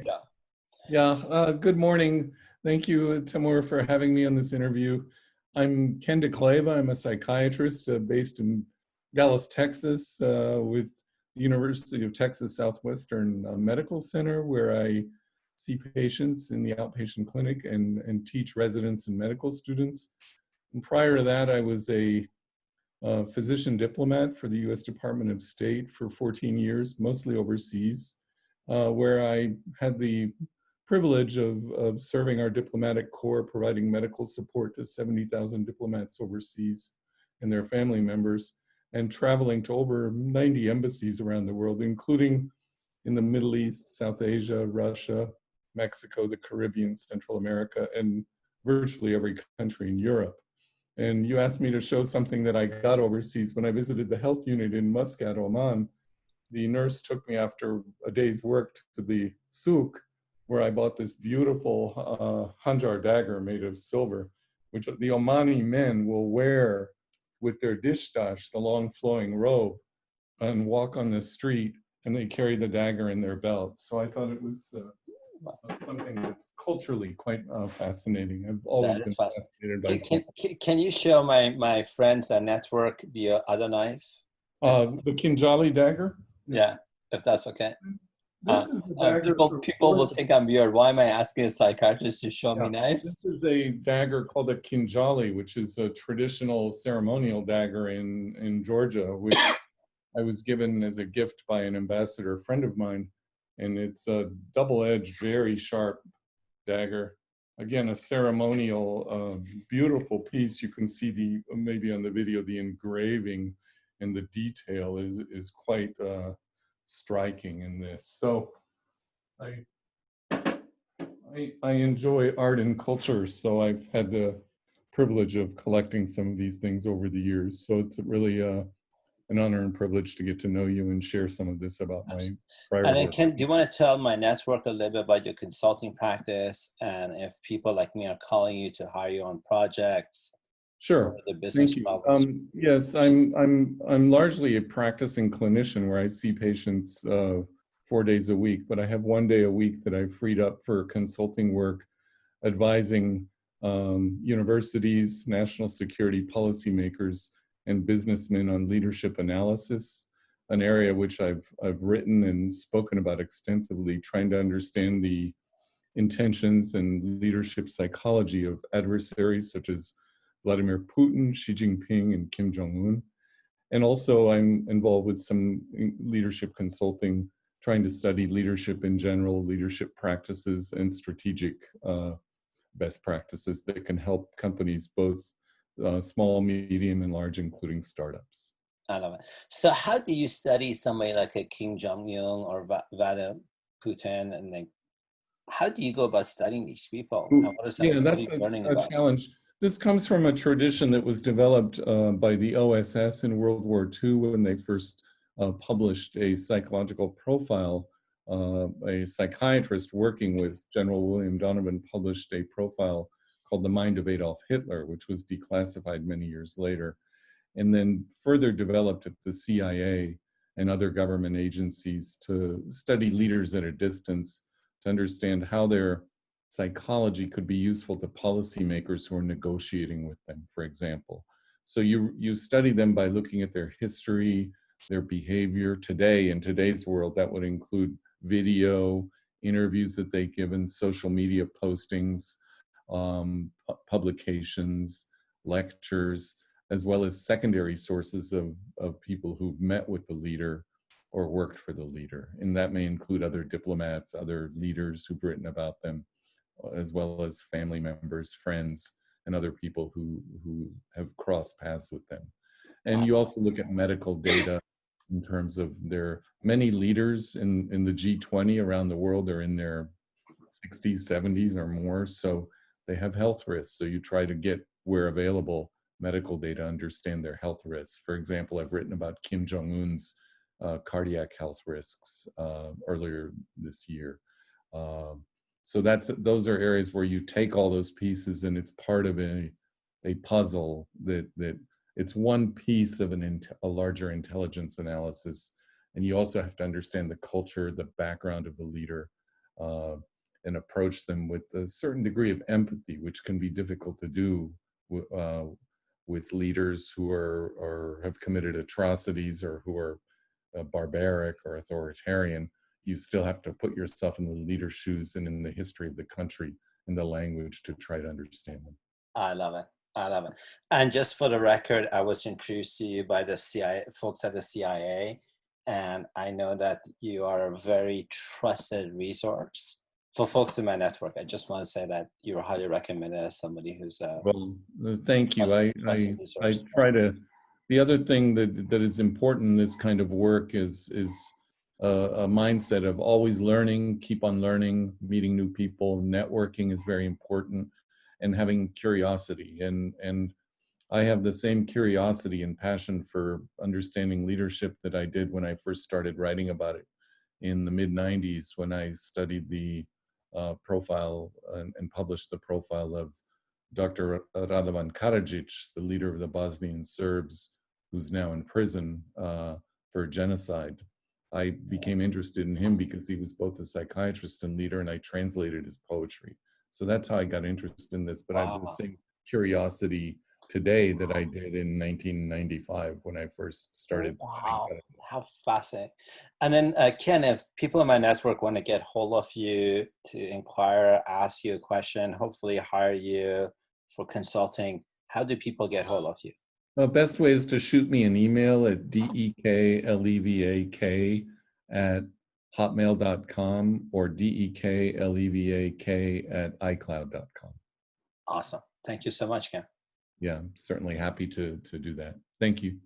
Yeah. Yeah, good morning. Thank you, Timur, for having me on this interview. I'm Ken DeCleva. I'm a psychiatrist based in Dallas, Texas, with the University of Texas Southwestern Medical Center, where I see patients in the outpatient clinic and teach residents and medical students. And prior to that, I was a physician diplomat for the U.S. Department of State for 14 years, mostly overseas, where I had the privilege of serving our diplomatic corps, providing medical support to 70,000 diplomats overseas and their family members, and traveling to over 90 embassies around the world, including in the Middle East, South Asia, Russia, Mexico, the Caribbean, Central America, and virtually every country in Europe. And you asked me to show something that I got overseas when I visited the health unit in Muscat, Oman. The nurse took me after a day's work to the souk, where I bought this beautiful Hanjar dagger made of silver, which the Omani men will wear with their dishdash, the long flowing robe, and walk on the street, and they carry the dagger in their belt. So I thought it was something that's culturally quite fascinating. I've always That is been fast. fascinated by Can you show my friends and network the other knife? the Kinjali dagger. Yeah, if that's okay. This is the dagger. People will think I'm weird. Why am I asking a psychiatrist to show me This knives? is a dagger called a Kinjali, which is a traditional ceremonial dagger in Georgia, which I was given as a gift by an ambassador friend of mine. And it's a double-edged, very sharp dagger. Again, a ceremonial, beautiful piece. You can see maybe on the video, the engraving and the detail is quite striking in this. So I enjoy art and culture, so I've had the privilege of collecting some of these things over the years. So it's really an honor and privilege to get to know you and share some of this about my prior And work. do you want to tell my network a little bit about your consulting practice, and if people like me are calling you to hire you on projects? Sure. The business Thank you. problems. Yes, I'm largely a practicing clinician where I see patients 4 days a week, but I have 1 day a week that I've freed up for consulting work, advising universities, national security policymakers, and businessmen on leadership analysis, an area which I've written and spoken about extensively, trying to understand the intentions and leadership psychology of adversaries such as Vladimir Putin, Xi Jinping, and Kim Jong-un. And also I'm involved with some leadership consulting, trying to study leadership in general, leadership practices, and strategic best practices that can help companies, both small, medium, and large, including startups. I love it. So how do you study somebody like a Kim Jong-un or Vladimir Putin, and like, how do you go about studying these people? And what is Yeah, what are that's you learning a about? challenge. This comes from a tradition that was developed by the OSS in World War II when they first published a psychological profile. A psychiatrist working with General William Donovan published a profile called The Mind of Adolf Hitler, which was declassified many years later, and then further developed at the CIA and other government agencies to study leaders at a distance, to understand how their psychology could be useful to policymakers who are negotiating with them, for example. So you study them by looking at their history, their behavior. Today, in today's world, that would include video, interviews that they've given, social media postings, publications, lectures, as well as secondary sources of people who've met with the leader or worked for the leader. And that may include other diplomats, other leaders who've written about them, as well as family members, friends, and other people who have crossed paths with them. And you also look at medical data in terms of many leaders in the G20 around the world are in their 60s, 70s or more, so they have health risks. So you try to get, where available, medical data, understand their health risks. For example, I've written about Kim Jong-un's cardiac health risks earlier this year. So those are areas where you take all those pieces and it's part of a puzzle that it's one piece of a larger intelligence analysis. And you also have to understand the culture, the background of the leader, and approach them with a certain degree of empathy, which can be difficult to do with leaders who are or have committed atrocities or who are barbaric or authoritarian. You still have to put yourself in the leader's shoes and in the history of the country and the language to try to understand them. I love it. I love it. And just for the record, I was introduced to you by the CIA folks at the CIA, and I know that you are a very trusted resource for folks in my network. I just want to say that you're highly recommended as somebody who's a Well, thank you. trusted I resource. try to. The other thing that is important in this kind of work is a mindset of always learning, keep on learning, meeting new people. Networking is very important, and having curiosity. And I have the same curiosity and passion for understanding leadership that I did when I first started writing about it in the mid-90s, when I studied the profile and published the profile of Dr. Radovan Karadzic, the leader of the Bosnian Serbs, who's now in prison for genocide. I became interested in him because he was both a psychiatrist and leader, and I translated his poetry. So that's how I got interested in this. But I have the same curiosity today that I did in 1995 when I first started studying. Wow, how fascinating. And then Ken, if people in my network want to get hold of you to inquire, ask you a question, hopefully hire you for consulting, how do people get hold of you? The best way is to shoot me an email at deklevak@hotmail.com or deklevak@icloud.com. Awesome. Thank you so much, Ken. Yeah, I'm certainly happy to do that. Thank you.